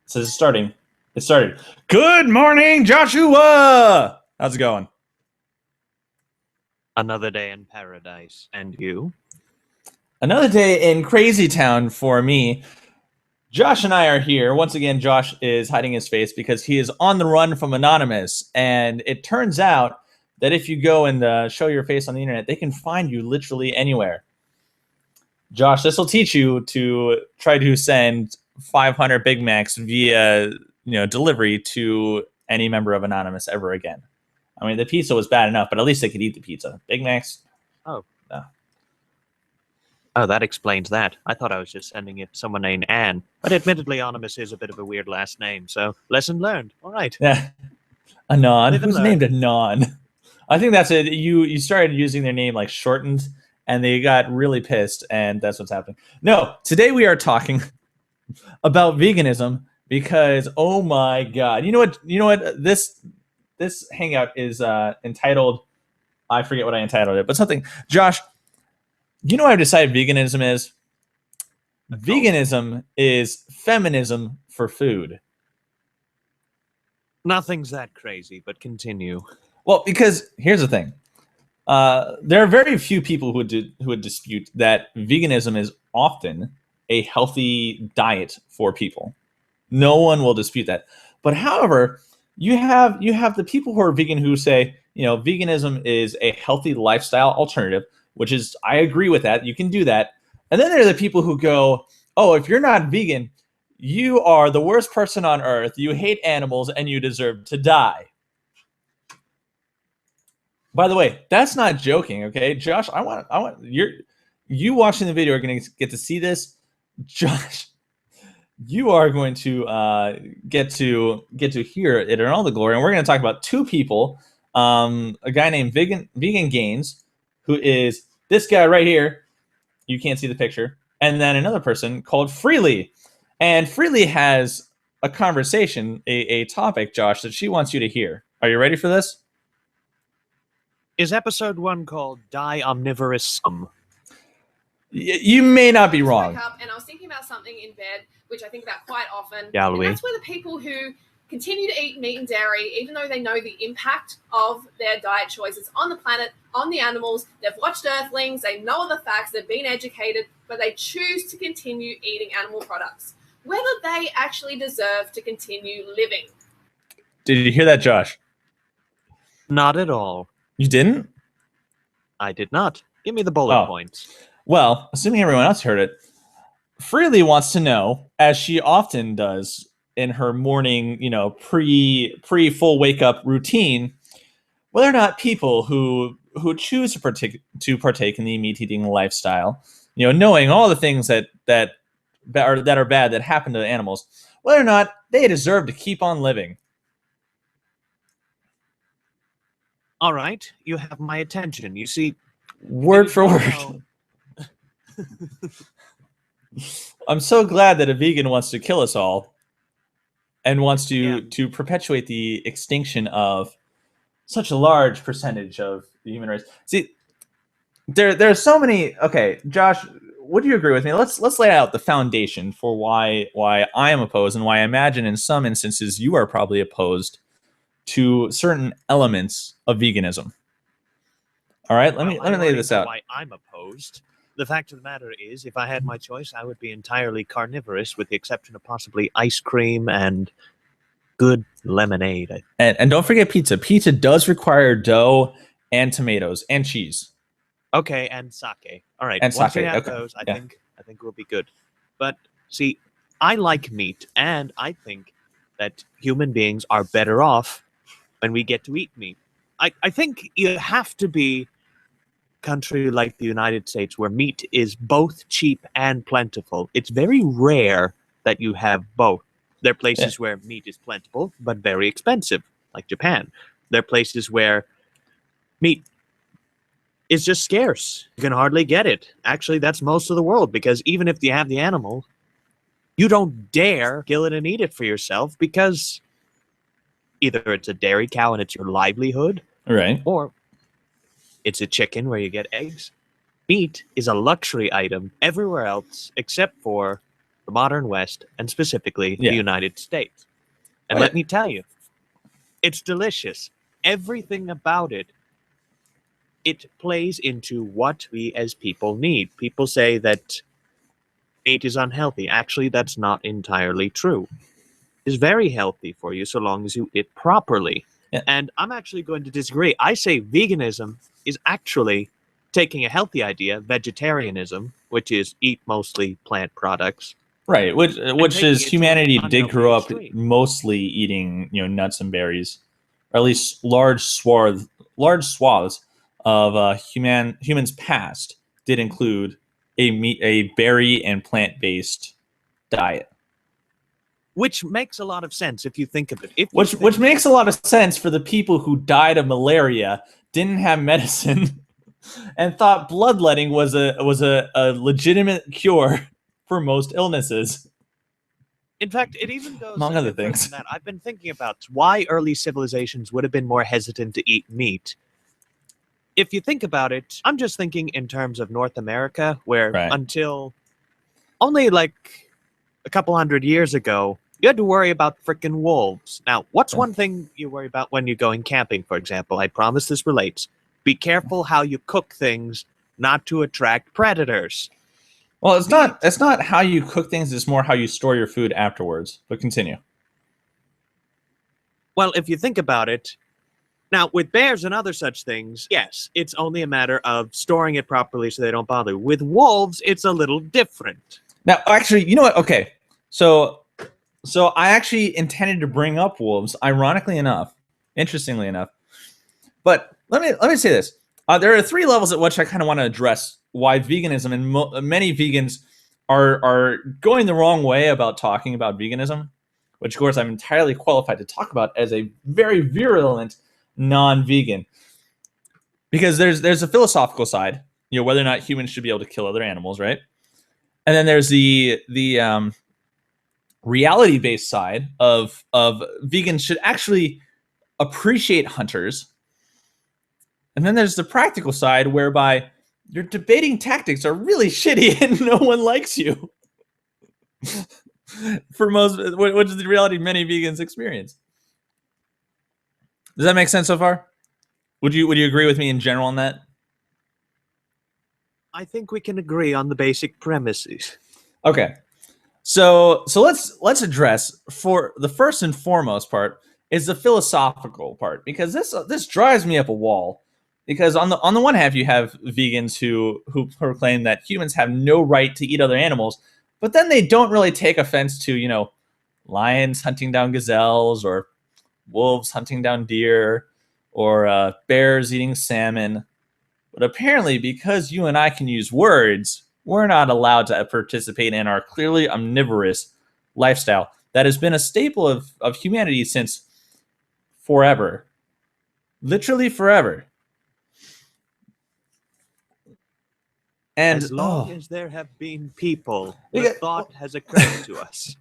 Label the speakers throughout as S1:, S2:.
S1: So it's starting. It started. Good morning, Joshua. How's it going?
S2: Another day in paradise. And you?
S1: Another day in Crazy Town for me. Josh and I are here. Once again, Josh is hiding his face because he is on the run from Anonymous. And it turns out that if you go and show your face on the internet, they can find you literally anywhere. Josh, this will teach you to try to send 500 Big Macs via delivery to any member of Anonymous ever again. I mean, the pizza was bad enough, but at least they could eat the pizza. Big Macs?
S2: Oh.
S1: No.
S2: Oh, that explains that. I thought I was just sending it to someone named Anne. But admittedly, Anonymous is a bit of a weird last name, so lesson learned. All right.
S1: Yeah. Anon?
S2: Live and
S1: Who's
S2: learn.
S1: named Anon? I think that's it. You started using their name like shortened, and they got really pissed, and that's what's happening. No, today we are talking about veganism because, oh my God. You know what? This hangout is entitled, I forget what I entitled it, but something. Josh, you know what I've decided veganism is? Veganism is feminism for food.
S2: Nothing's that crazy, but continue.
S1: Well, because here's the thing. There are very few people who would dispute that veganism is often a healthy diet for people. No one will dispute that. But however, you have the people who are vegan who say, veganism is a healthy lifestyle alternative, which is, I agree with that. You can do that. And then there are the people who go, oh, if you're not vegan, you are the worst person on earth. You hate animals and you deserve to die. By the way, that's not joking, okay? Josh, I want you watching the video are going to get to see this. Josh, you are going to get to hear it in all the glory. And we're going to talk about two people, a guy named Vegan Gains, who is this guy right here. You can't see the picture. And then another person called FreeLee. And FreeLee has a conversation, a topic, Josh, that she wants you to hear. Are you ready for this?
S2: Is episode 1 called Die Omnivorous Scum?
S1: You may not be wrong.
S3: Woke up and I was thinking about something in bed, which I think about quite often.
S2: Yeah,
S3: and that's where the people who continue to eat meat and dairy, even though they know the impact of their diet choices on the planet, on the animals, they've watched Earthlings, they know all the facts, they've been educated, but they choose to continue eating animal products, whether they actually deserve to continue living.
S1: Did you hear that, Josh?
S2: Not at all.
S1: You didn't?
S2: I did not. Give me the bullet points.
S1: Well, assuming everyone else heard it, FreeLee wants to know, as she often does in her morning, pre full wake up routine, whether or not people who choose to partake in the meat eating lifestyle, knowing all the things that are bad that happen to the animals, whether or not they deserve to keep on living.
S2: All right, you have my attention. You see,
S1: word for word. I'm so glad that a vegan wants to kill us all and wants to perpetuate the extinction of such a large percentage of the human race. See, there are so many. Okay, Josh, would you agree with me? Let's lay out the foundation for why I am opposed and why I imagine in some instances you are probably opposed to certain elements of veganism. All right, let me lay this out.
S2: Why I'm opposed. The fact of the matter is, if I had my choice, I would be entirely carnivorous, with the exception of possibly ice cream and good lemonade.
S1: And don't forget pizza. Pizza does require dough and tomatoes and cheese.
S2: Okay, and sake. All right,
S1: and
S2: once
S1: sake.
S2: we have those, I think we'll be good. But see, I like meat, and I think that human beings are better off when we get to eat meat. I think you have to be country like the United States where meat is both cheap and plentiful. It's very rare that you have both. There are places where meat is plentiful but very expensive, like Japan. There are places where meat is just scarce. You can hardly get it. Actually, that's most of the world, because even if you have the animal, you don't dare kill it and eat it for yourself, because either it's a dairy cow and it's your livelihood,
S1: right,
S2: or it's a chicken where you get eggs. Meat is a luxury item everywhere else except for the modern West, and specifically
S1: Yeah.
S2: the United States. And
S1: Oh,
S2: let
S1: yeah.
S2: me tell you, it's delicious. Everything about it, it plays into what we as people need. People say that meat is unhealthy. Actually, that's not entirely true. It's very healthy for you so long as you eat properly.
S1: Yeah.
S2: And I'm actually going to disagree. I say veganism is actually taking a healthy idea, vegetarianism, which is eat mostly plant products.
S1: Right, which
S2: taking
S1: is
S2: it to an
S1: humanity did grow up
S2: unhealthy extreme.
S1: mostly eating, nuts and berries, or at least large swaths of humans past did include a berry and plant-based diet,
S2: Which makes a lot of sense if you think of it. If you
S1: which
S2: think,
S1: makes a lot of sense for the people who died of malaria, didn't have medicine, and thought bloodletting was a legitimate cure for most illnesses.
S2: in fact, it even goes
S1: Among
S2: a
S1: other
S2: bit further
S1: things.
S2: than that. I've been thinking about why early civilizations would have been more hesitant to eat meat. If you think about it, I'm just thinking in terms of North America, where
S1: Right.
S2: until only like a couple hundred years ago, you had to worry about frickin' wolves. Now, what's one thing you worry about when you're going camping, for example? I promise this relates. Be careful how you cook things, not to attract predators.
S1: Well, it's not how you cook things, it's more how you store your food afterwards. But continue.
S2: Well, if you think about it, now with bears and other such things, yes, it's only a matter of storing it properly so they don't bother. With wolves, it's a little different.
S1: Now, actually, you know what? Okay. So I actually intended to bring up wolves, ironically enough, interestingly enough. But let me say this. There are 3 levels at which I kind of want to address why veganism and many vegans are going the wrong way about talking about veganism, which of course I'm entirely qualified to talk about as a very virulent non-vegan. Because there's a philosophical side, whether or not humans should be able to kill other animals, right? And then there's the reality-based side of vegans should actually appreciate hunters. And then there's the practical side whereby your debating tactics are really shitty and no one likes you. For most, which is the reality many vegans experience. Does that make sense so far? Would you agree with me in general on that?
S2: I think we can agree on the basic premises.
S1: Okay. So let's address, for the first and foremost part, is the philosophical part, because this drives me up a wall. Because on the one hand, you have vegans who proclaim that humans have no right to eat other animals, but then they don't really take offense to, lions hunting down gazelles, or wolves hunting down deer, or bears eating salmon. But apparently, because you and I can use words, we're not allowed to participate in our clearly omnivorous lifestyle that has been a staple of humanity since forever. Literally forever. And
S2: as long as there have been people, the thought has occurred to us.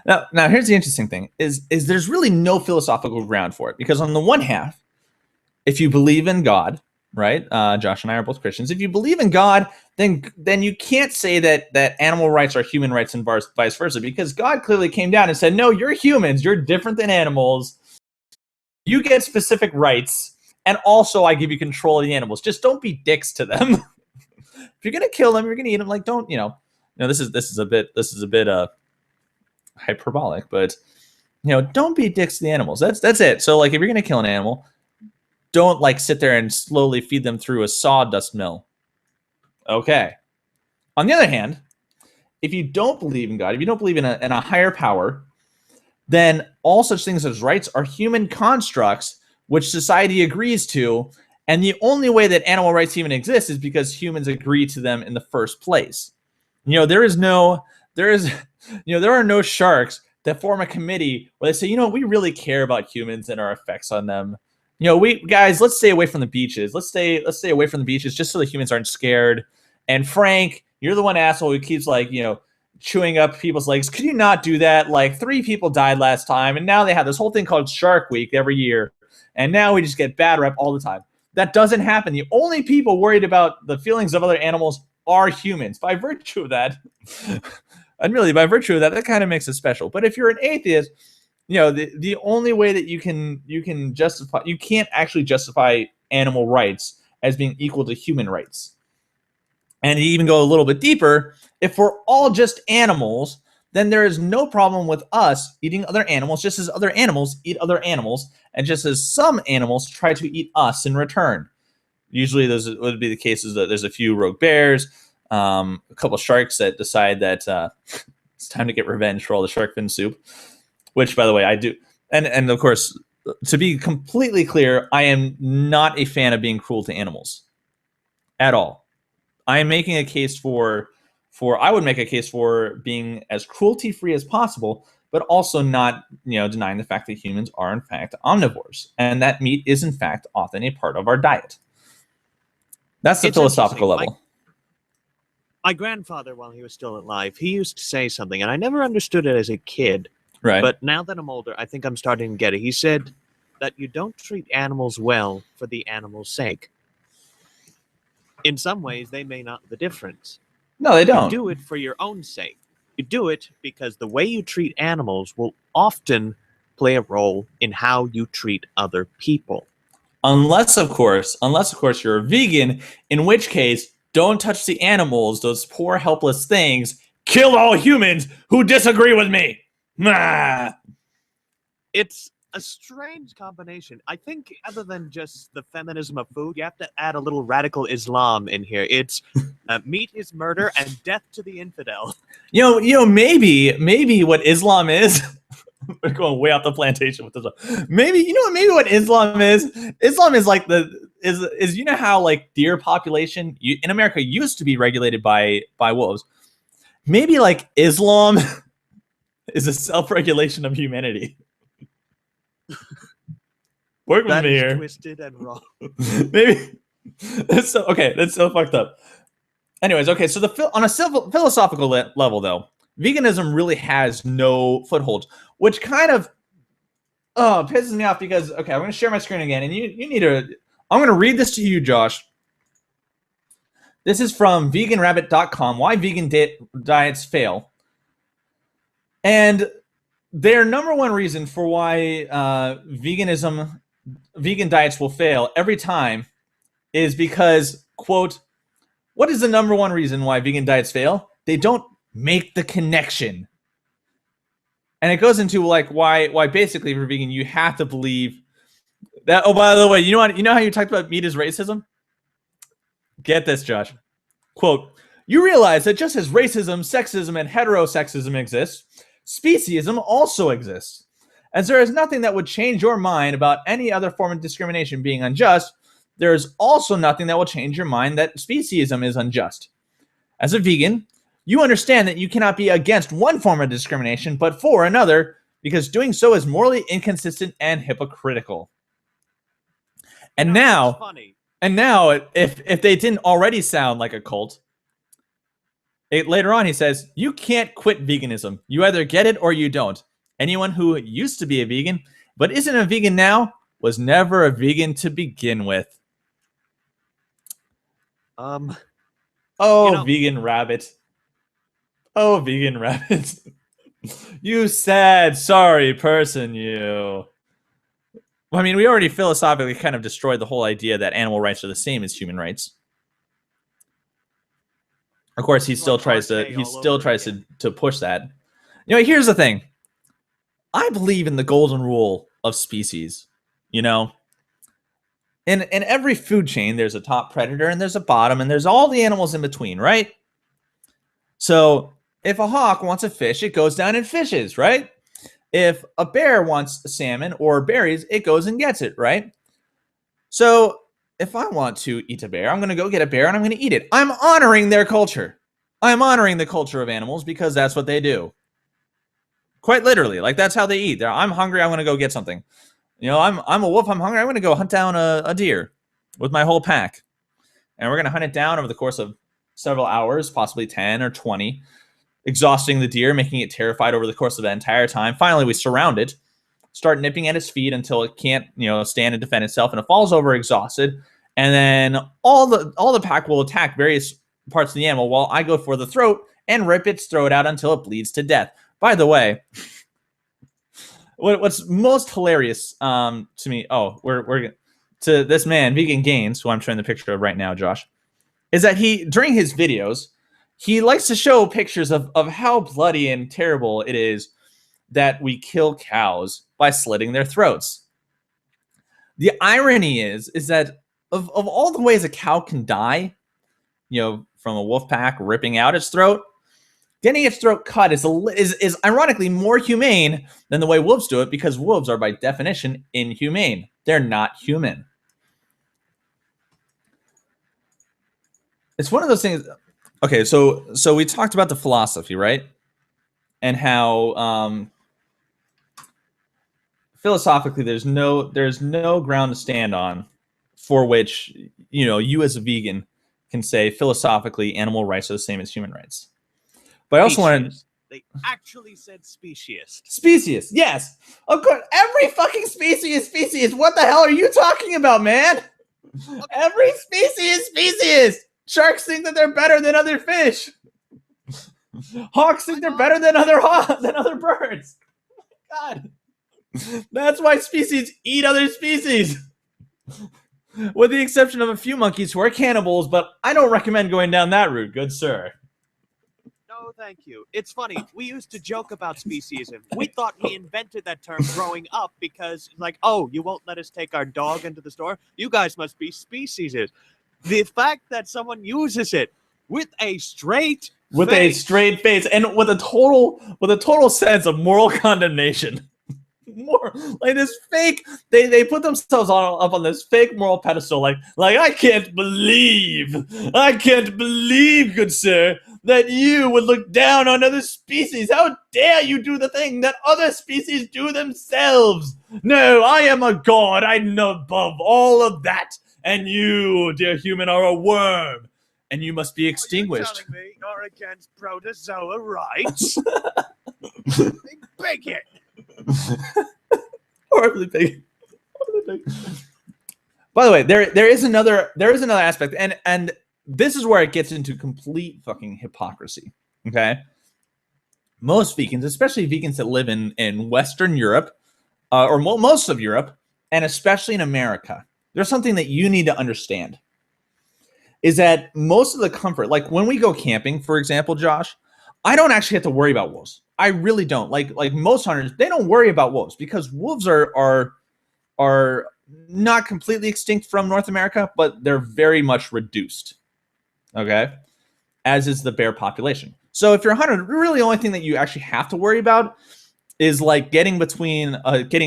S1: Now here's the interesting thing: is there's really no philosophical ground for it, because on the one half, if you believe in God, right? Josh and I are both Christians. If you believe in God, then you can't say that animal rights are human rights and vice versa, because God clearly came down and said, no, you're humans, you're different than animals. You get specific rights, and also I give you control of the animals. Just don't be dicks to them. If you're gonna kill them, you're gonna eat them. Like, don't this is a bit hyperbolic, but don't be dicks to the animals. That's it. So like, if you're gonna kill an animal, don't like sit there and slowly feed them through a sawdust mill. Okay. On the other hand, if you don't believe in God, if you don't believe in a higher power, then all such things as rights are human constructs which society agrees to, and the only way that animal rights even exist is because humans agree to them in the first place. There are no sharks that form a committee where they say, we really care about humans and our effects on them. Let's stay away from the beaches. Let's stay away from the beaches just so the humans aren't scared. And Frank, you're the one asshole who keeps chewing up people's legs. Could you not do that? Like 3 people died last time, and now they have this whole thing called Shark Week every year, and now we just get bad rep all the time. That doesn't happen. The only people worried about the feelings of other animals are humans. By virtue of that, admittedly, by virtue of that, that kind of makes it special. But if you're an atheist, you know, the only way that you can justify, you can't actually justify animal rights as being equal to human rights. And you even go a little bit deeper, if we're all just animals, then there is no problem with us eating other animals, just as other animals eat other animals, and just as some animals try to eat us in return. Usually those would be the cases that there's a few rogue bears, a couple sharks that decide that it's time to get revenge for all the shark fin soup, which, by the way, I do. And of course, to be completely clear, I am not a fan of being cruel to animals at all. I am making a case for I would make a case for being as cruelty-free as possible, but also not, you know, denying the fact that humans are in fact omnivores, and that meat is in fact often a part of our diet. That's the philosophical level.
S2: My grandfather, while he was still alive, he used to say something, and I never understood it as a kid.
S1: Right.
S2: But now that I'm older, I think I'm starting to get it. He said that you don't treat animals well for the animal's sake. In some ways, they may not know the difference.
S1: No, they don't.
S2: You do it for your own sake. You do it because the way you treat animals will often play a role in how you treat other people.
S1: Unless of course you're a vegan, in which case, don't touch the animals, those poor helpless things. Kill all humans who disagree with me. Nah.
S2: It's a strange combination. I think other than just the feminism of food, you have to add a little radical Islam in here. It's meat is murder and death to the infidel. You
S1: know, maybe what Islam is. We're going way off the plantation with this. Maybe what Islam is. Islam is like is you know how like deer population in America used to be regulated by wolves. Maybe like Islam is a self-regulation of humanity. Work with me here.
S2: Twisted and wrong.
S1: Maybe that's so fucked up. Anyways, okay, so on a philosophical level, though, veganism really has no foothold, which kind of pisses me off because, okay, I'm going to share my screen again, and you need to. I'm going to read this to you, Josh. This is from veganrabbit.com. Why vegan diets fail, and their number one reason for why vegan diets will fail every time is because, quote, what is the number one reason why vegan diets fail? They don't make the connection. And it goes into like why basically for vegan you have to believe that, oh, by the way, you know how you talked about meat is racism? Get this, Josh. Quote, you realize that just as racism, sexism, and heterosexism exists, speciesism also exists. As there is nothing that would change your mind about any other form of discrimination being unjust, there is also nothing that will change your mind that speciesism is unjust. As a vegan, you understand that you cannot be against one form of discrimination, but for another, because doing so is morally inconsistent and hypocritical. And now, if they didn't already sound like a cult, later on he says, you can't quit veganism. You either get it or you don't. Anyone who used to be a vegan, but isn't a vegan now, was never a vegan to begin with. Vegan rabbit. Oh, vegan rabbit. You sad, sorry person, you. I mean, we already philosophically kind of destroyed the whole idea that animal rights are the same as human rights. Of course, he still tries to push that. You know, here's the thing. I believe in the golden rule of species. You know, in every food chain, there's a top predator and there's a bottom and there's all the animals in between, right? So if a hawk wants a fish, it goes down and fishes, right? If a bear wants salmon or berries, it goes and gets it, right? So if I want to eat a bear, I'm going to go get a bear and I'm going to eat it. I'm honoring their culture. I'm honoring the culture of animals because that's what they do. Quite literally, like that's how they eat. I'm hungry, I'm going to go get something. You know, I'm a wolf, I'm hungry, I'm going to go hunt down a deer with my whole pack. And we're going to hunt it down over the course of several hours, possibly 10 or 20, exhausting the deer, making it terrified over the course of the entire time. Finally, we surround it, start nipping at its feet until it can't, stand and defend itself, and it falls over exhausted. And then all the pack will attack various parts of the animal while I go for the throat and rip its throat out until it bleeds to death. By the way, what's most hilarious to me, we're to this man, Vegan Gains, who I'm showing the picture of right now, Josh, is that he, during his videos, he likes to show pictures of how bloody and terrible it is that we kill cows by slitting their throats. The irony is that of all the ways a cow can die, from a wolf pack ripping out its throat, getting its throat cut is ironically more humane than the way wolves do it, because wolves are by definition inhumane. They're not human. It's one of those things. Okay, so we talked about the philosophy, right? And how philosophically there's no ground to stand on for which you as a vegan can say philosophically animal rights are the same as human rights. But I also wanted,
S2: they actually said speciesist.
S1: Species, yes, of course. Every fucking species. What the hell are you talking about, man? Okay. Every species. Sharks think that they're better than other fish. Hawks think they're better than other birds. God, that's why species eat other species. With the exception of a few monkeys who are cannibals, but I don't recommend going down that route, good sir.
S2: No, thank you. It's funny. We used to joke about speciesism. We thought we invented that term growing up because, oh, you won't let us take our dog into the store? You guys must be speciesists. The fact that someone uses it with a straight face
S1: and with a total sense of moral condemnation. More like this fake, they put themselves up on this fake moral pedestal, like I can't believe, good sir, that you would look down on other species. How dare you do the thing that other species do themselves? No, I am a god. I know above all of that. And you, dear human, are a worm, and you must be extinguished.
S2: You're telling me you're against protozoa rights? Bigot.
S1: Horribly big. By the way, there is another aspect, and this is where it gets into complete fucking hypocrisy. Okay, most vegans, especially vegans that live in Western Europe, or most of Europe, and especially in America, there's something that you need to understand. Is that most of the comfort, like when we go camping, for example, Josh, I don't actually have to worry about wolves. I really don't. Like most hunters, they don't worry about wolves because wolves are not completely extinct from North America, but they're very much reduced. Okay, as is the bear population. So if you're a hunter, really the only thing that you actually have to worry about is like getting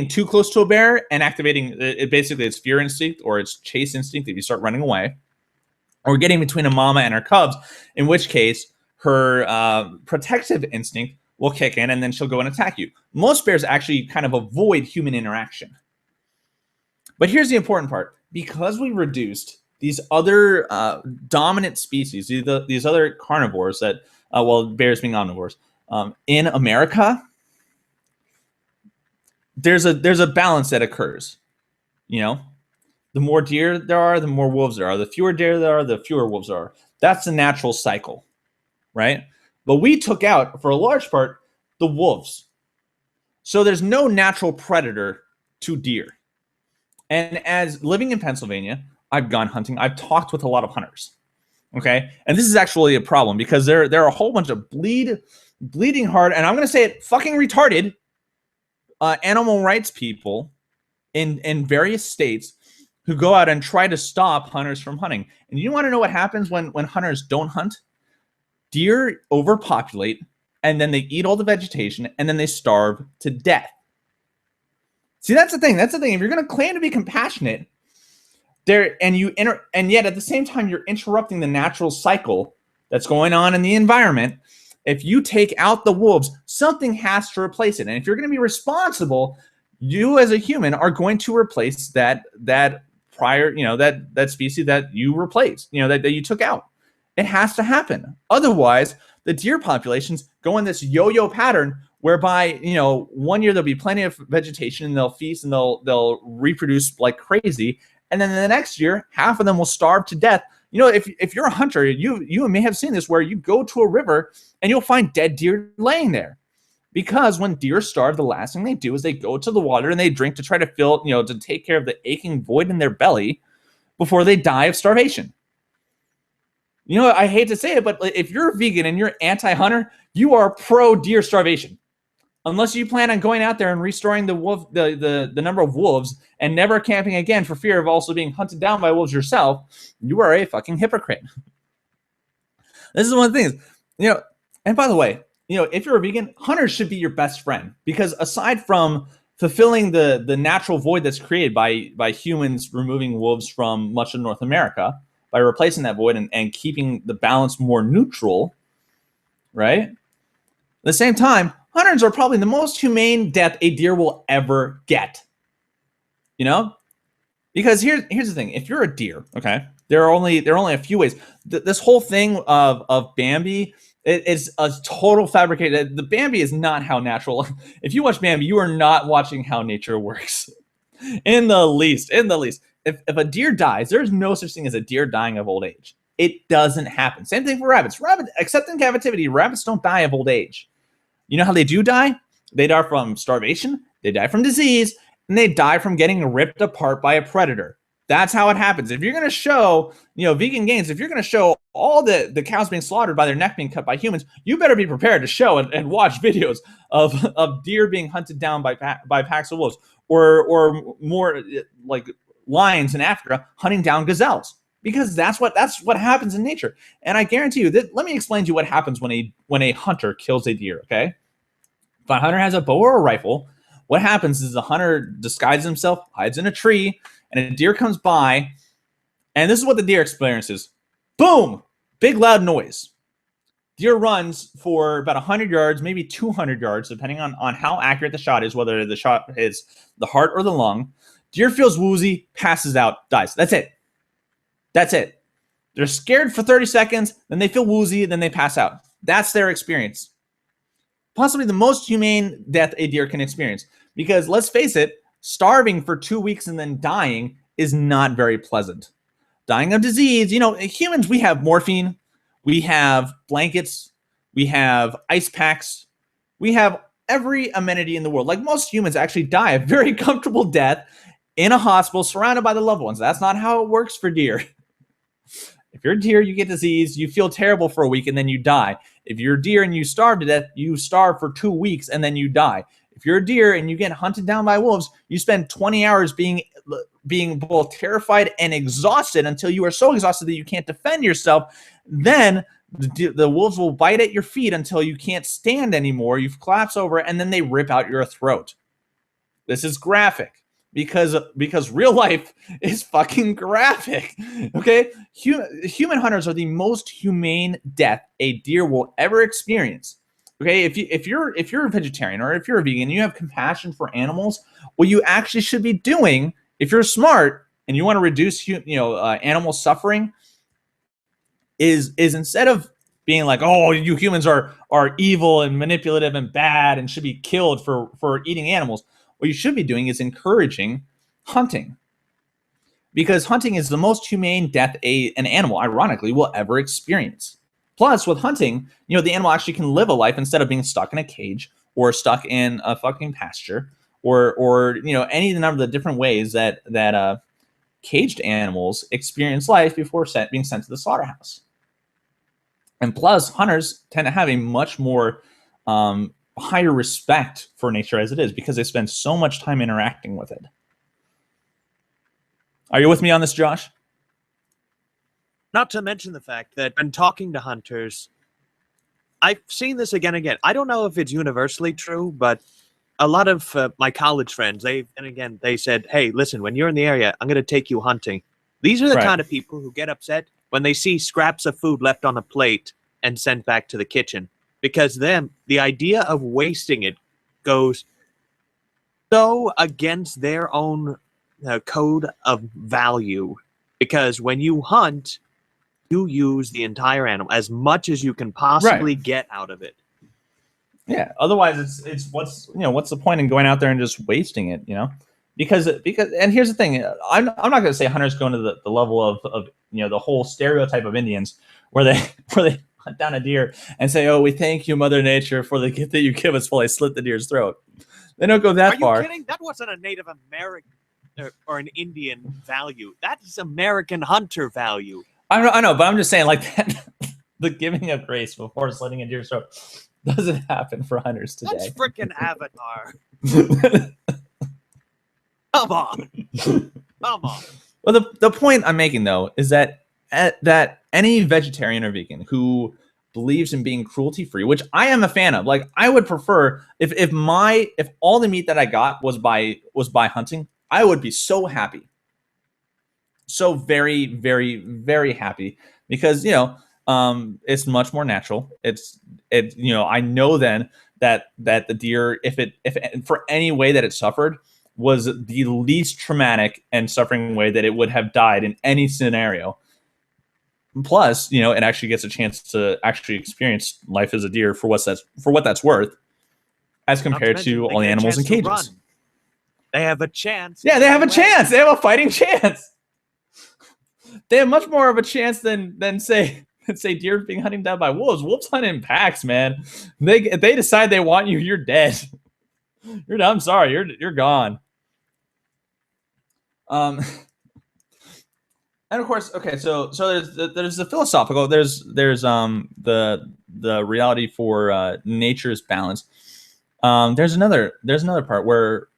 S1: too close to a bear and activating it, basically its fear instinct or its chase instinct if you start running away, or getting between a mama and her cubs, in which case her protective instinct will kick in and then she'll go and attack you. Most bears actually kind of avoid human interaction. But here's the important part. Because we reduced these other dominant species, these other carnivores that, bears being omnivores, in America, there's a balance that occurs. The more deer there are, the more wolves there are. The fewer deer there are, the fewer wolves there are. That's the natural cycle, right? But we took out, for a large part, the wolves. So there's no natural predator to deer. And as living in Pennsylvania, I've gone hunting. I've talked with a lot of hunters, okay? And this is actually a problem because there are a whole bunch of bleeding heart, and I'm going to say it, fucking retarded animal rights people in various states who go out and try to stop hunters from hunting. And you want to know what happens when hunters don't hunt? Deer overpopulate, and then they eat all the vegetation, and then they starve to death. See, that's the thing. If you're going to claim to be compassionate, and yet at the same time you're interrupting the natural cycle that's going on in the environment. If you take out the wolves, something has to replace it. And if you're going to be responsible, you as a human are going to replace that prior, that species that you replaced, that you took out. It has to happen. Otherwise, the deer populations go in this yo-yo pattern whereby, 1 year there'll be plenty of vegetation and they'll feast and they'll reproduce like crazy. And then the next year, half of them will starve to death You know, if you're a hunter, you may have seen this where you go to a river and you'll find dead deer laying there. Because when deer starve, the last thing they do is they go to the water and they drink to try to fill, you know, to take care of the aching void in their belly before they die of starvation. You know, I hate to say it, but if you're a vegan and you're anti-hunter, you are pro deer starvation. Unless you plan on going out there and restoring the number of wolves and never camping again for fear of also being hunted down by wolves yourself, you are a fucking hypocrite. This is one of the things, you know, and by the way, you know, if you're a vegan, hunters should be your best friend, because aside from fulfilling the natural void that's created by humans removing wolves from much of North America, by replacing that void and keeping the balance more neutral, right? At the same time, hunters are probably the most humane death a deer will ever get. You know? Because here's the thing. If you're a deer, okay, there are only a few ways. This whole thing of Bambi, it's a total fabricated. The Bambi is not how natural. If you watch Bambi, you are not watching how nature works. In the least. If a deer dies, there's no such thing as a deer dying of old age. It doesn't happen. Same thing for rabbits. Except in captivity, rabbits don't die of old age. You know how they do die? They die from starvation, they die from disease, and they die from getting ripped apart by a predator. That's how it happens. If you're going to show, you know, Vegan Gains, if you're going to show all the cows being slaughtered by their neck being cut by humans, you better be prepared to show and watch videos of deer being hunted down by packs of wolves, or more like lions in Africa hunting down gazelles, because that's what happens in nature. And I guarantee you that, let me explain to you what happens when a hunter kills a deer, okay? If a hunter has a bow or a rifle, what happens is the hunter disguises himself, hides in a tree, and a deer comes by, and this is what the deer experiences. Boom! Big loud noise. Deer runs for about 100 yards, maybe 200 yards, depending on how accurate the shot is, whether the shot hits the heart or the lung. Deer feels woozy, passes out, dies. That's it. That's it. They're scared for 30 seconds, then they feel woozy, then they pass out. That's their experience. Possibly the most humane death a deer can experience. Because let's face it, starving for 2 weeks and then dying is not very pleasant. Dying of disease, you know, humans, we have morphine, we have blankets, we have ice packs, we have every amenity in the world. Like, most humans actually die a very comfortable death in a hospital surrounded by the loved ones. That's not how it works for deer. If you're a deer, you get disease, you feel terrible for a week, and then you die. If you're a deer and you starve to death, you starve for 2 weeks, and then you die. If you're a deer and you get hunted down by wolves, you spend 20 hours being both terrified and exhausted until you are so exhausted that you can't defend yourself. Then the wolves will bite at your feet until you can't stand anymore. You collapse over, and then they rip out your throat. This is graphic. Because real life is fucking graphic, okay? Human hunters are the most humane death a deer will ever experience, okay? If you're a vegetarian or if you're a vegan and you have compassion for animals, what you actually should be doing, if you're smart and you want to reduce animal suffering, is instead of being like, oh, you humans are evil and manipulative and bad and should be killed for eating animals, what you should be doing is encouraging hunting, because hunting is the most humane death an animal, ironically, will ever experience. Plus, with hunting, you know, the animal actually can live a life instead of being stuck in a cage or stuck in a fucking pasture or you know, any number of the different ways that caged animals experience life before being sent to the slaughterhouse. And plus, hunters tend to have a much more higher respect for nature as it is, because they spend so much time interacting with it. Are you with me on this, Josh?
S2: Not to mention the fact that when talking to hunters, I've seen this again and again. I don't know if it's universally true, but a lot of my college friends, they said, hey, listen, when you're in the area, I'm going to take you hunting. These are the kind of people who get upset when they see scraps of food left on a plate and sent back to the kitchen. Because then the idea of wasting it goes so against their own code of value. Because when you hunt, you use the entire animal as much as you can possibly get out of it.
S1: Yeah. Otherwise, it's what's the point in going out there and just wasting it? You know, because and here's the thing, I'm not going to say hunters go into the level of the whole stereotype of Indians where they hunt down a deer and say, oh, we thank you, Mother Nature, for the gift that you give us while I slit the deer's throat. They don't go that far.
S2: Are you kidding? That wasn't a Native American or an Indian value. That is American hunter value.
S1: I know, but I'm just saying, like, that, the giving of grace before slitting a deer's throat doesn't happen for hunters today.
S2: That's freaking Avatar. Come on. Come on.
S1: Well, the point I'm making, though, is that any vegetarian or vegan who believes in being cruelty-free, which I am a fan of, like, I would prefer if all the meat that I got was by hunting, I would be so happy. So very, very, very happy, because it's much more natural. I know then that the deer, if for any way that it suffered, was the least traumatic and suffering way that it would have died in any scenario. Plus, it actually gets a chance to actually experience life as a deer for what that's worth, as compared to all the animals in cages.
S2: They have a chance.
S1: Yeah, they have a chance. They have a fighting chance. They have much more of a chance than say deer being hunted down by wolves. Wolves hunt in packs, man. If they decide they want you, you're dead. I'm sorry, you're gone. And of course, okay, so there's the philosophical, there's the reality for nature's balance. There's another part where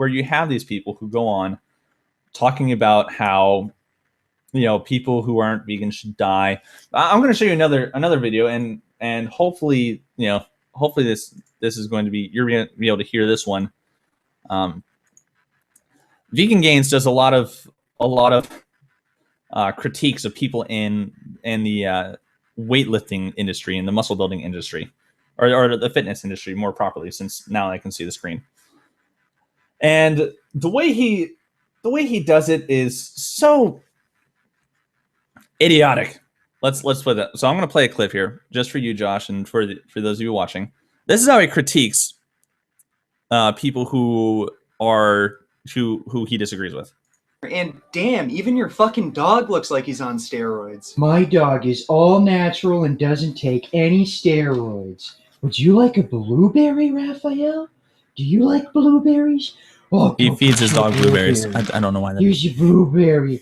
S1: you have these people who go on talking about how people who aren't vegan should die. I'm going to show you another video, and hopefully this is going to be, you're going to be able to hear this one. Vegan Gains does a lot of critiques of people in the weightlifting industry and the muscle building industry, or the fitness industry more properly, since now I can see the screen. And the way he does it is so idiotic. Let's put that. So I'm going to play a clip here just for you, Josh, and for those of you watching. This is how he critiques people who he disagrees with.
S4: And damn, even your fucking dog looks like he's on steroids.
S5: My dog is all natural and doesn't take any steroids. Would you like a blueberry, Raphael? Do you like blueberries? Oh,
S1: he feeds his dog blueberries. I don't know why that is.
S5: Here's your blueberry.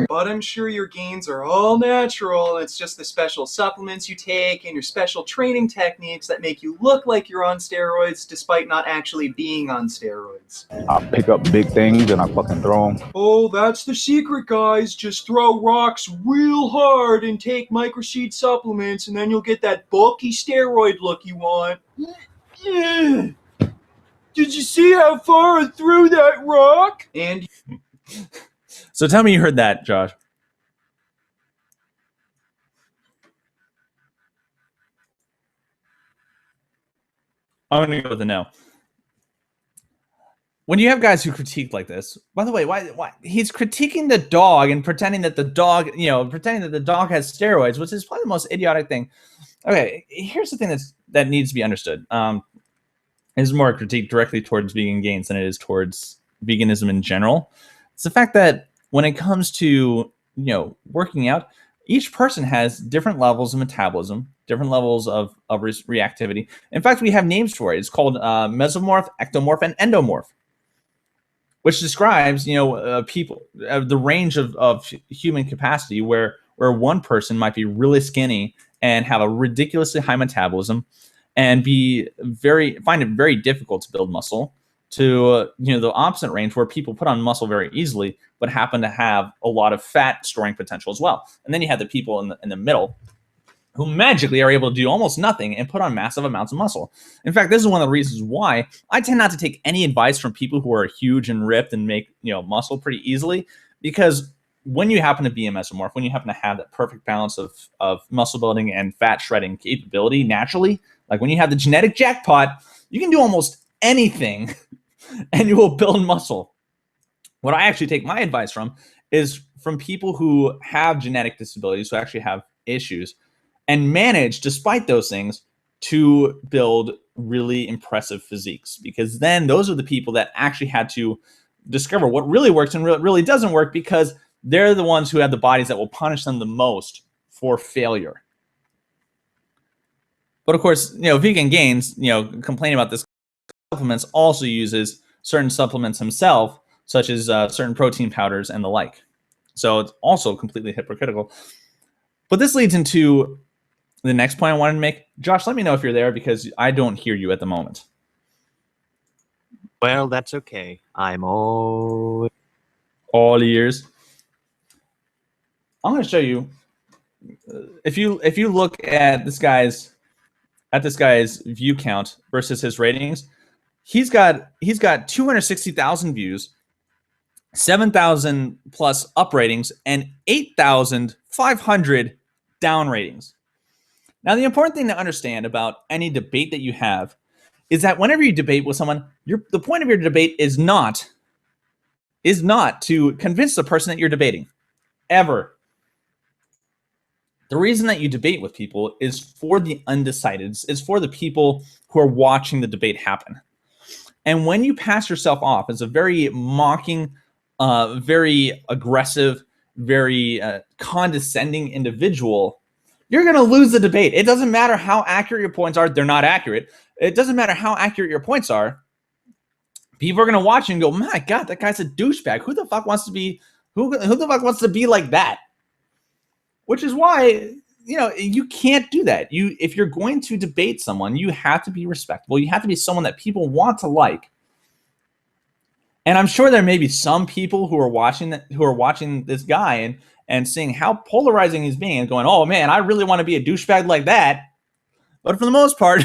S4: But I'm sure your gains are all natural. It's just the special supplements you take and your special training techniques that make you look like you're on steroids despite not actually being on steroids.
S6: I pick up big things and I fucking throw them.
S4: Oh, that's the secret, guys. Just throw rocks real hard and take microseed supplements, and then you'll get that bulky steroid look you want. Did you see how far I threw that rock? And
S1: so tell me you heard that, Josh. I'm going to go with a no. When you have guys who critique like this, by the way, why he's critiquing the dog and pretending that the dog, has steroids, which is probably the most idiotic thing. Okay, here's the thing that needs to be understood. This is more a critique directly towards vegan gains than it is towards veganism in general. It's the fact that when it comes to working out, each person has different levels of metabolism, different levels of reactivity. In fact, we have names for it. It's called mesomorph, ectomorph, and endomorph, which describes people, the range of human capacity, where one person might be really skinny and have a ridiculously high metabolism and find it very difficult to build muscle, to the opposite range where people put on muscle very easily but happen to have a lot of fat storing potential as well. And then you have the people in the middle who magically are able to do almost nothing and put on massive amounts of muscle. In fact, this is one of the reasons why I tend not to take any advice from people who are huge and ripped and make muscle pretty easily, because when you happen to be a mesomorph, when you happen to have that perfect balance of muscle building and fat shredding capability naturally, like when you have the genetic jackpot, you can do almost anything and you will build muscle. What I actually take my advice from is from people who have genetic disabilities, who actually have issues, and manage, despite those things, to build really impressive physiques, because then those are the people that actually had to discover what really works and what really doesn't work, because they're the ones who have the bodies that will punish them the most for failure. But of course, Vegan Gains, complaining about this supplements, also uses certain supplements himself, such as certain protein powders and the like. So it's also completely hypocritical. But this leads into the next point I wanted to make. Josh, let me know if you're there, because I don't hear you at the moment.
S2: Well, that's okay. I'm all
S1: ears. I'm going to show you. If you look at this guy's view count versus his ratings, he's got 260,000 views, 7,000 plus up ratings, and 8,500 down ratings. Now, the important thing to understand about any debate that you have is that whenever you debate with someone, the point of your debate is not to convince the person that you're debating, ever. The reason that you debate with people is for the undecideds, is for the people who are watching the debate happen. And when you pass yourself off as a very mocking, very aggressive, very condescending individual, you're going to lose the debate. It doesn't matter how accurate your points are. They're not accurate. It doesn't matter how accurate your points are. People are going to watch you and go, my God, that guy's a douchebag. Who the fuck wants to be like that? Which is why, you can't do that. If you're going to debate someone, you have to be respectable. You have to be someone that people want to like. And I'm sure there may be some people who are watching this guy and seeing how polarizing he's being and going, oh man, I really want to be a douchebag like that. But for the most part,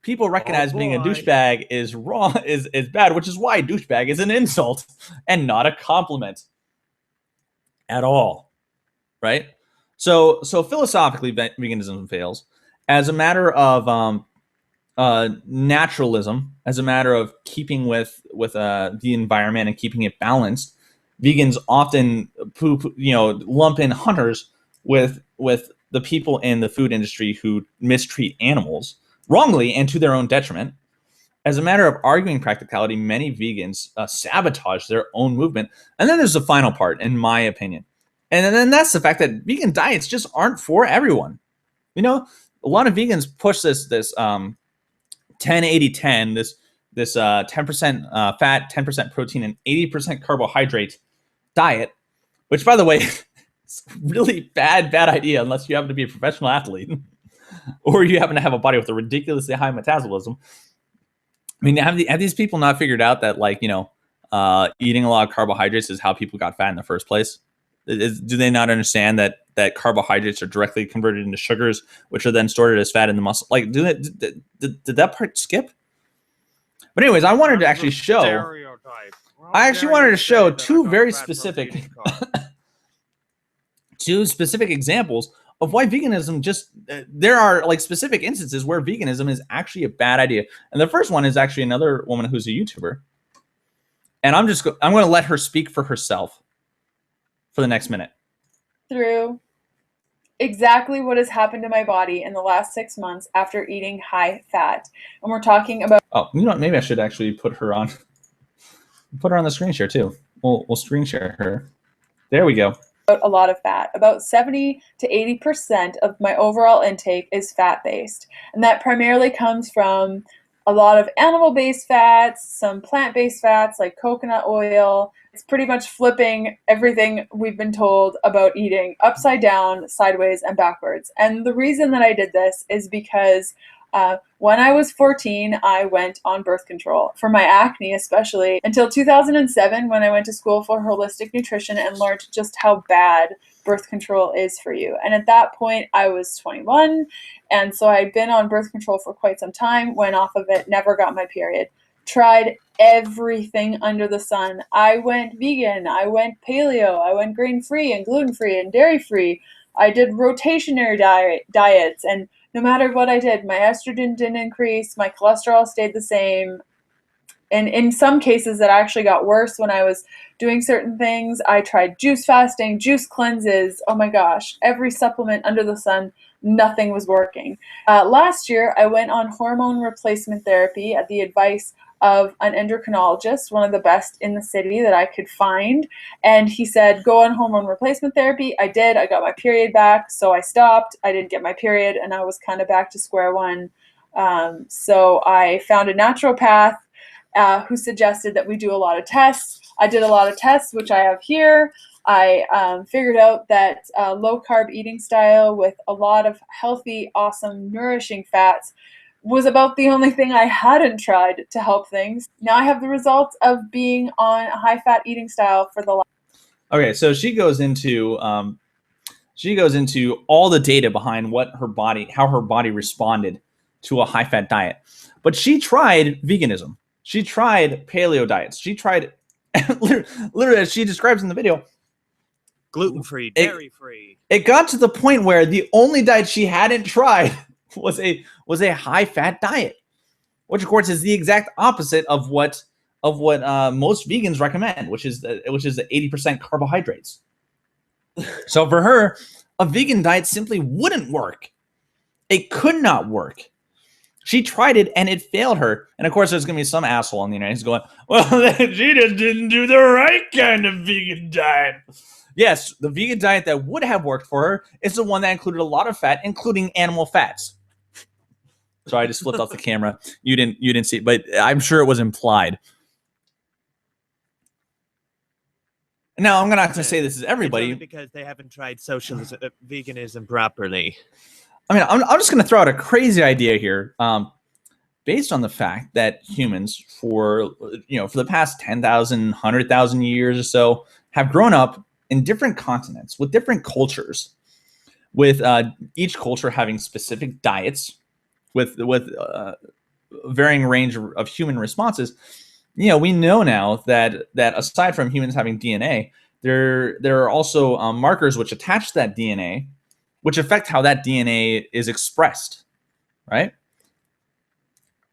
S1: people recognize being a douchebag is wrong, is bad, which is why douchebag is an insult and not a compliment at all. Right? So philosophically, veganism fails. As a matter of naturalism, as a matter of keeping with the environment and keeping it balanced, vegans often lump in hunters with the people in the food industry who mistreat animals wrongly and to their own detriment. As a matter of arguing practicality, many vegans sabotage their own movement. And then there's the final part, in my opinion. And then that's the fact that vegan diets just aren't for everyone. A lot of vegans push this 10-80-10, this 10% fat, 10% protein, and 80% carbohydrate diet, which, by the way, is a really bad idea unless you happen to be a professional athlete or you happen to have a body with a ridiculously high metabolism. I mean, have these people not figured out that, eating a lot of carbohydrates is how people got fat in the first place? Do they not understand that carbohydrates are directly converted into sugars, which are then stored as fat in the muscle? Did that part skip? But anyways, I wanted to actually show. I actually wanted to show two very specific, examples of why veganism there are specific instances where veganism is actually a bad idea. And the first one is actually another woman who's a YouTuber, and I'm going to let her speak for herself for the next minute.
S7: Through exactly what has happened to my body in the last 6 months after eating high fat. And we're talking about...
S1: Oh, maybe I should actually put her on the screen share too. We'll screen share her. There we go.
S7: A lot of fat. About 70 to 80% of my overall intake is fat-based. And that primarily comes from a lot of animal-based fats, some plant-based fats like coconut oil. It's pretty much flipping everything we've been told about eating upside down, sideways, and backwards. And the reason that I did this is because when I was 14, I went on birth control for my acne, especially until 2007, when I went to school for holistic nutrition and learned just how bad birth control is for you. And at that point, I was 21. And so I'd been on birth control for quite some time, went off of it, never got my period, tried everything under the sun. I went vegan, I went paleo, I went grain-free and gluten-free and dairy-free. I did rotationary diets, and no matter what I did, my estrogen didn't increase, my cholesterol stayed the same. And in some cases, that actually got worse when I was doing certain things. I tried juice fasting, juice cleanses. Oh my gosh, every supplement under the sun, nothing was working. Last year, I went on hormone replacement therapy at the advice of an endocrinologist, one of the best in the city that I could find. And he said, go on hormone replacement therapy. I did. I got my period back. So I stopped. I didn't get my period. And I was kind of back to square one. So I found a naturopath who suggested that we do a lot of tests. I did a lot of tests, which I have here. I figured out that low-carb eating style with a lot of healthy, awesome, nourishing fats was about the only thing I hadn't tried to help things. Now I have the results of being on a high-fat eating style for the last.
S1: Okay, so she goes into all the data behind how her body responded to a high-fat diet. But she tried veganism. She tried paleo diets. She tried, literally, as she describes in the video,
S2: gluten-free, dairy-free.
S1: It got to the point where the only diet she hadn't tried was a high-fat diet, which of course is the exact opposite of what most vegans recommend, which is the 80% carbohydrates. So for her, a vegan diet simply wouldn't work. It could not work. She tried it and it failed her. And of course, there's going to be some asshole on the internet who's going, well, she just didn't do the right kind of vegan diet. Yes, the vegan diet that would have worked for her is the one that included a lot of fat, including animal fats. Sorry, I just flipped off the camera. You didn't see it, but I'm sure it was implied. Now, I'm not going to say this is everybody.
S2: It's only because they haven't tried socialism, veganism properly.
S1: I mean, I'm just going to throw out a crazy idea here, based on the fact that humans, for the past 10,000, 100,000 years or so, have grown up in different continents with different cultures, with each culture having specific diets, with varying range of human responses. We know now that aside from humans having DNA, there are also markers which attach to that DNA, which affect how that DNA is expressed, right?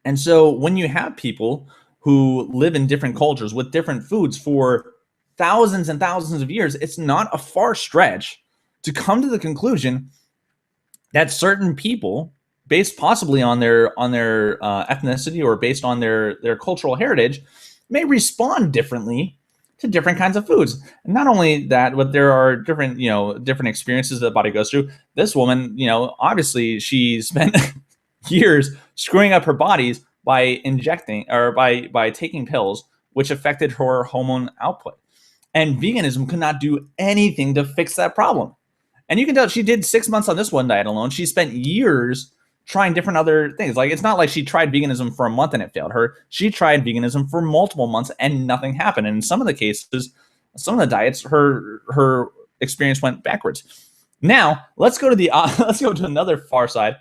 S1: And so when you have people who live in different cultures with different foods for thousands and thousands of years, it's not a far stretch to come to the conclusion that certain people, based possibly on their ethnicity or based on their cultural heritage, may respond differently to different kinds of foods. And not only that, but there are different experiences that the body goes through. This woman, obviously she spent years screwing up her bodies by injecting or by taking pills, which affected her hormone output. And veganism could not do anything to fix that problem. And you can tell she did 6 months on this one diet alone. She spent years trying different other things. Like, it's not like she tried veganism for a month and it failed her. She tried veganism for multiple months and nothing happened. And in some of the cases, some of the diets, her experience went backwards. Now, let's go to another far side,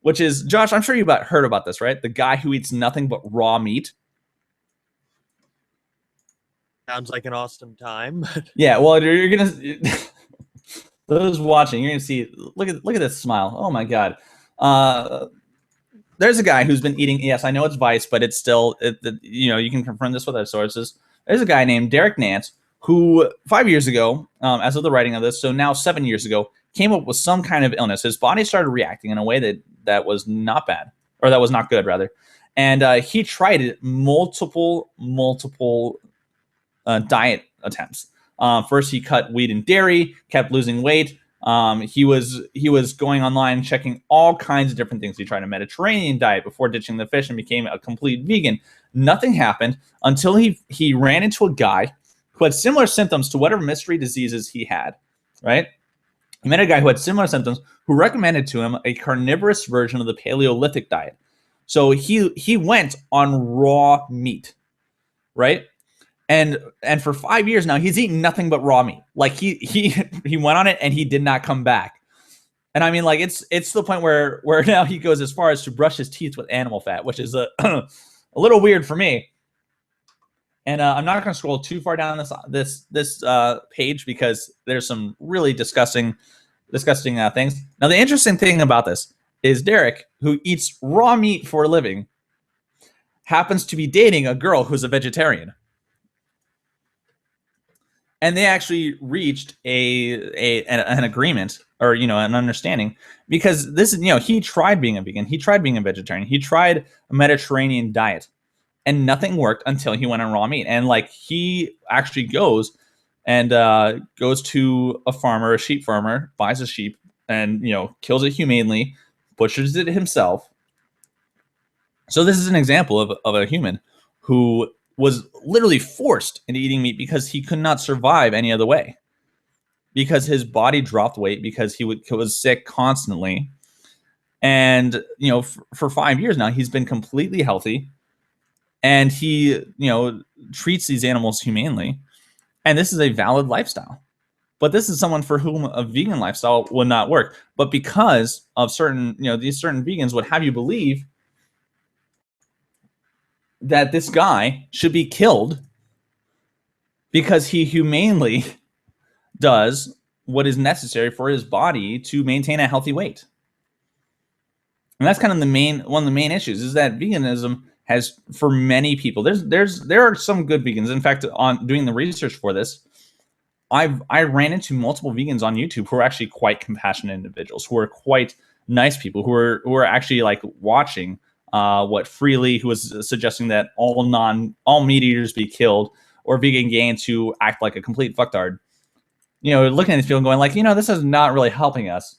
S1: which is, Josh, I'm sure you heard about this, right? The guy who eats nothing but raw meat.
S2: Sounds like an awesome time.
S1: Yeah, well, you're gonna those watching, you're gonna see. Look at this smile. Oh my God. There's a guy who's been eating. Yes, I know it's Vice, but it's still. You can confirm this with other sources. There's a guy named Derek Nance who 5 years ago, as of the writing of this, so now 7 years ago, came up with some kind of illness. His body started reacting in a way that was not bad, or that was not good, rather. And he tried it multiple diet attempts. First, he cut wheat and dairy, kept losing weight. He was going online, checking all kinds of different things. He tried a Mediterranean diet before ditching the fish and became a complete vegan. Nothing happened until he ran into a guy who had similar symptoms to whatever mystery diseases he had, right? He met a guy who had similar symptoms who recommended to him a carnivorous version of the Paleolithic diet. So he went on raw meat, right? And for 5 years now, he's eaten nothing but raw meat. Like he went on it and he did not come back. And I mean, like, it's to the point where now he goes as far as to brush his teeth with animal fat, which is a little weird for me. And I'm not going to scroll too far down this page because there's some really disgusting things. Now, the interesting thing about this is Derek, who eats raw meat for a living, happens to be dating a girl who's a vegetarian. and they actually reached an agreement, or an understanding, because this is he tried being a vegan, he tried being a vegetarian, he tried a Mediterranean diet, and nothing worked until he went on raw meat. And like he actually goes to a farmer, a sheep farmer, buys a sheep, and kills it humanely, butchers it himself. So this is an example of a human who was literally forced into eating meat because he could not survive any other way, because his body dropped weight, because he was sick constantly. And for 5 years now, he's been completely healthy, and he treats these animals humanely, and this is a valid lifestyle. But this is someone for whom a vegan lifestyle would not work. But because of certain these certain vegans would have you believe that this guy should be killed because he humanely does what is necessary for his body to maintain a healthy weight. And that's kind of one of the main issues, is that veganism has, for many people, there are some good vegans. In fact, on doing the research for this, I ran into multiple vegans on YouTube who are actually quite compassionate individuals, who are quite nice people, who are actually like watching what FreeLee, who was suggesting that all meat eaters be killed, or Vegan Gains, who act like a complete fucktard. Looking at these people and going like, this is not really helping us.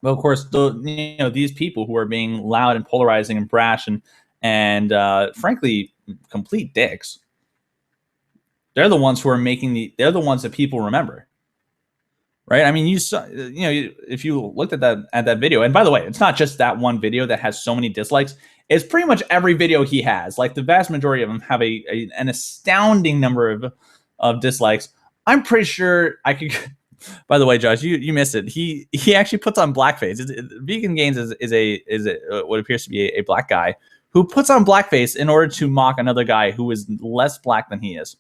S1: But of course, these people who are being loud and polarizing and brash and frankly complete dicks, they're the ones who are they're the ones that people remember, right? I mean, you saw, if you looked at that video, and by the way, it's not just that one video that has so many dislikes. It's pretty much every video he has. Like the vast majority of them have an astounding number of dislikes. I'm pretty sure I could. By the way, Josh, you missed it. He actually puts on blackface. Vegan Gains is what appears to be a black guy who puts on blackface in order to mock another guy who is less black than he is,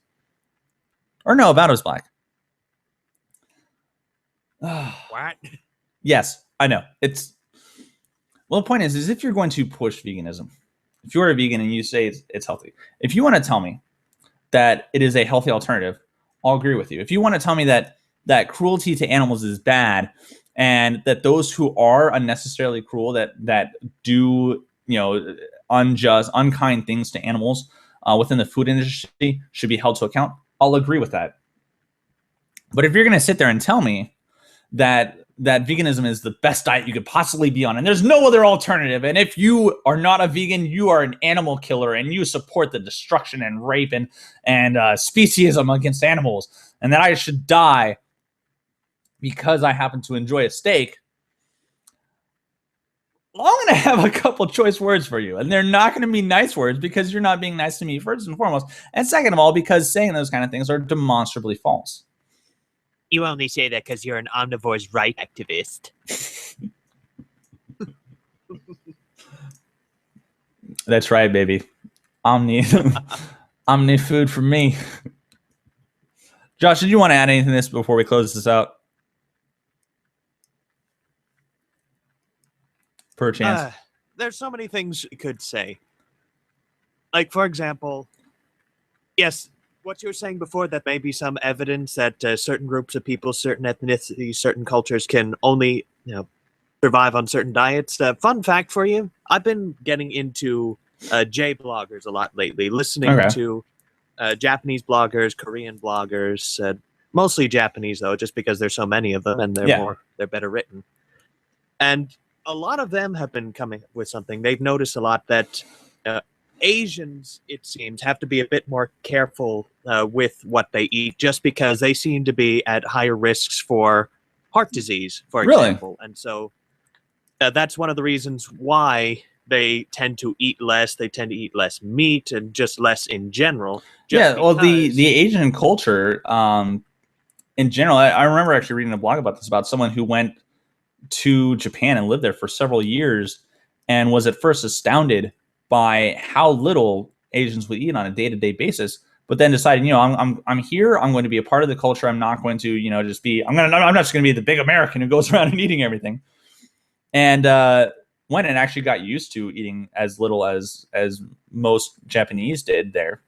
S1: or no, about as black.
S2: What?
S1: Yes, I know. The point is if you're going to push veganism, if you're a vegan and you say it's healthy, if you want to tell me that it is a healthy alternative, I'll agree with you. If you want to tell me that cruelty to animals is bad, and that those who are unnecessarily cruel, that do unjust, unkind things to animals within the food industry should be held to account, I'll agree with that. But if you're going to sit there and tell me that veganism is the best diet you could possibly be on, and there's no other alternative, and if you are not a vegan, you are an animal killer, and you support the destruction and rape and speciesism against animals, and that I should die because I happen to enjoy a steak, I'm going to have a couple choice words for you. And they're not going to be nice words, because you're not being nice to me, first and foremost. And second of all, because saying those kind of things are demonstrably false.
S2: You only say that because you're an omnivore's right activist.
S1: That's right, baby. Omni food for me. Josh, did you want to add anything to this before we close this out? Per chance.
S2: There's so many things you could say. Like, for example, yes, what you were saying before, that may be some evidence that certain groups of people, certain ethnicities, certain cultures can only survive on certain diets. Fun fact for you, I've been getting into J-bloggers a lot lately, listening to Japanese bloggers, Korean bloggers, mostly Japanese, though, just because there's so many of them and they're better written. And a lot of them have been coming up with something. They've noticed a lot that Asians, it seems, have to be a bit more careful with what they eat, just because they seem to be at higher risks for heart disease, for example. And so that's one of the reasons why they tend to eat less. They tend to eat less meat and just less in general.
S1: Well, the Asian culture in general, I remember actually reading a blog about this, about someone who went to Japan and lived there for several years and was at first astounded by how little Asians would eat on a day-to-day basis, but then decided, I'm here, I'm going to be a part of the culture. I'm not going to, just be, I'm not just going to be the big American who goes around and eating everything. And went and actually got used to eating as little as most Japanese did there,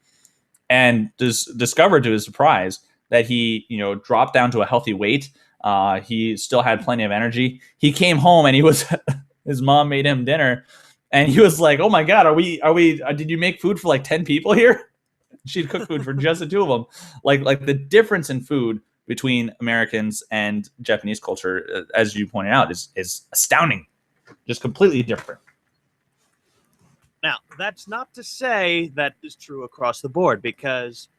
S1: and discovered to his surprise that he, dropped down to a healthy weight. He still had plenty of energy. He came home and his mom made him dinner, and he was like, "Oh my God, did you make food for like 10 people here?" She'd cook food for just the two of them. Like the difference in food between Americans and Japanese culture, as you pointed out, is astounding. Just completely different.
S2: Now, that's not to say that is true across the board, because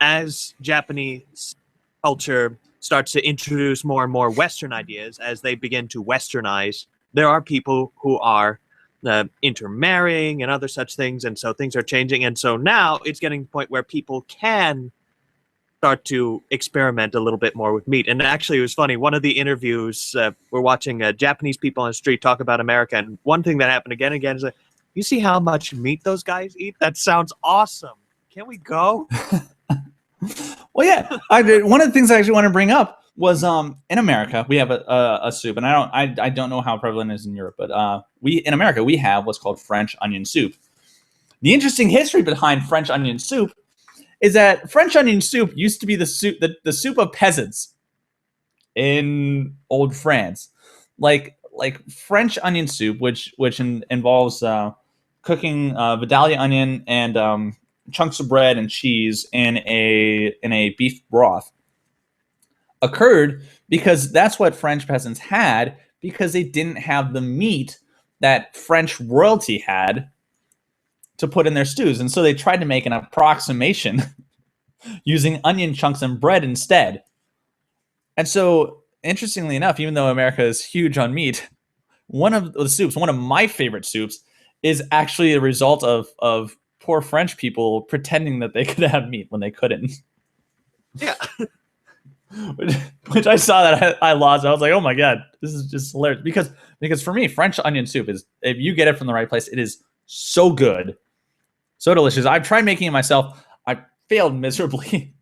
S2: as Japanese culture starts to introduce more and more Western ideas, as they begin to Westernize, there are people who are intermarrying and other such things, and so things are changing. And so now it's getting to the point where people can start to experiment a little bit more with meat. And actually, it was funny. One of the interviews, we're watching Japanese people on the street talk about America, and one thing that happened again and again is like, you see how much meat those guys eat? That sounds awesome. Can we go?
S1: Well, yeah. One of the things I actually want to bring up was in America we have a soup, and I don't know how prevalent it is in Europe, but in America we have what's called French onion soup. The interesting history behind French onion soup is that French onion soup used to be the soup of peasants in old France, like French onion soup, which involves cooking Vidalia onion and chunks of bread and cheese in a beef broth, occurred because that's what French peasants had, because they didn't have the meat that French royalty had to put in their stews. And so they tried to make an approximation using onion chunks and bread instead. And so, interestingly enough, even though America is huge on meat, one of my favorite soups, is actually a result of poor French people pretending that they could have meat when they couldn't.
S2: Yeah.
S1: Which I saw that I lost. I was like, oh my God, this is just hilarious. Because for me, French onion soup is, if you get it from the right place, it is so good. So delicious. I've tried making it myself. I failed miserably.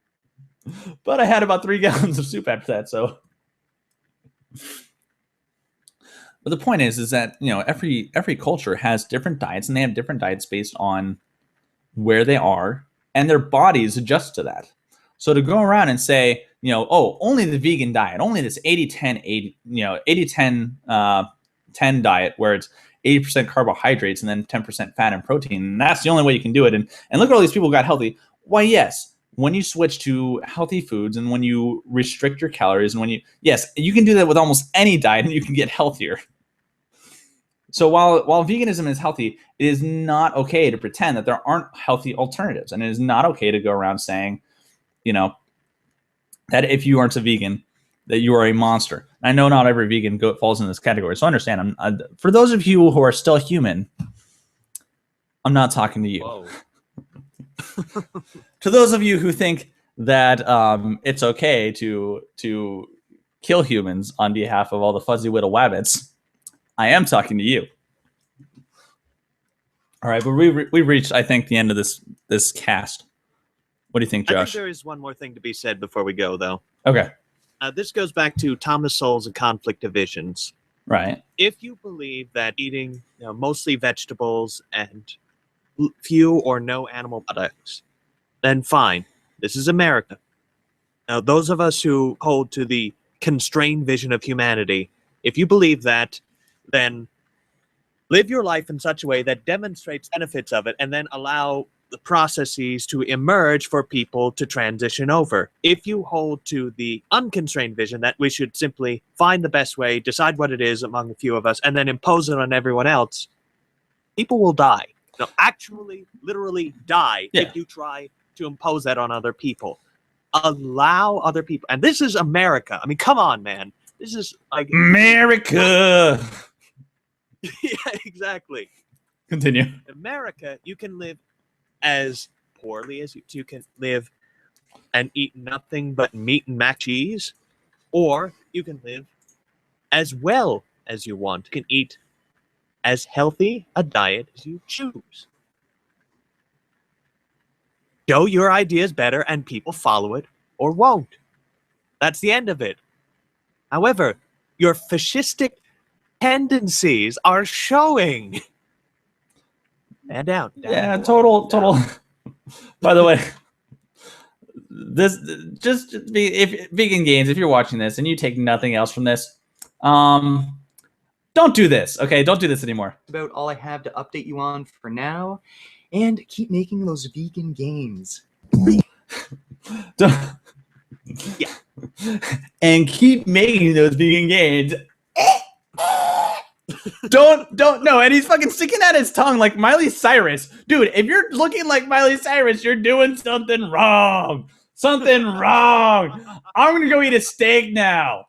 S1: But I had about 3 gallons of soup after that, so. But the point is that, every culture has different diets, and they have different diets based on where they are, and their bodies adjust to that. So to go around and say, only the vegan diet, only this 80-10, 10 diet where it's 80% carbohydrates and then 10% fat and protein, and that's the only way you can do it. And look at all these people who got healthy. Why, yes, when you switch to healthy foods and when you restrict your calories and you can do that with almost any diet and you can get healthier. So while veganism is healthy, it is not okay to pretend that there aren't healthy alternatives. And it is not okay to go around saying, that if you aren't a vegan, that you are a monster. And I know not every vegan falls in this category. So understand, for those of you who are still human, I'm not talking to you.
S2: Whoa.
S1: To those of you who think that it's okay to kill humans on behalf of all the fuzzy little wabbits, I am talking to you. All right, but we reached, I think, the end of this cast. What do you think, Josh?
S2: I think there is one more thing to be said before we go, though.
S1: Okay.
S2: This goes back to Thomas Sowell's conflict of visions.
S1: Right.
S2: If you believe that eating mostly vegetables and few or no animal products, then fine. This is America. Now, those of us who hold to the constrained vision of humanity, if you believe that, then live your life in such a way that demonstrates benefits of it, and then allow the processes to emerge for people to transition over. If you hold to the unconstrained vision that we should simply find the best way, decide what it is among a few of us, and then impose it on everyone else, people will die. No, actually, literally die if you try to impose that on other people. Allow other people. And this is America. I mean, come on, man. This is like
S1: America.
S2: Yeah, exactly.
S1: Continue.
S2: America, you can live as poorly as you can live and eat nothing but meat and mac cheese, or you can live as well as you want. You can eat as healthy a diet as you choose. Show your ideas better and people follow it or won't. That's the end of it. However, your fascistic tendencies are showing. And down.
S1: Yeah, total. By the way, this just be if vegan gains, if you're watching this and you take nothing else from this, don't do this. Okay, don't do this anymore.
S4: About all I have to update you on for now, and keep making those vegan gains.
S1: Don't, yeah, and keep making those vegan gains. don't no, and he's fucking sticking out his tongue like Miley Cyrus. Dude, if you're looking like Miley Cyrus, you're doing something wrong. Something wrong. I'm gonna go eat a steak now.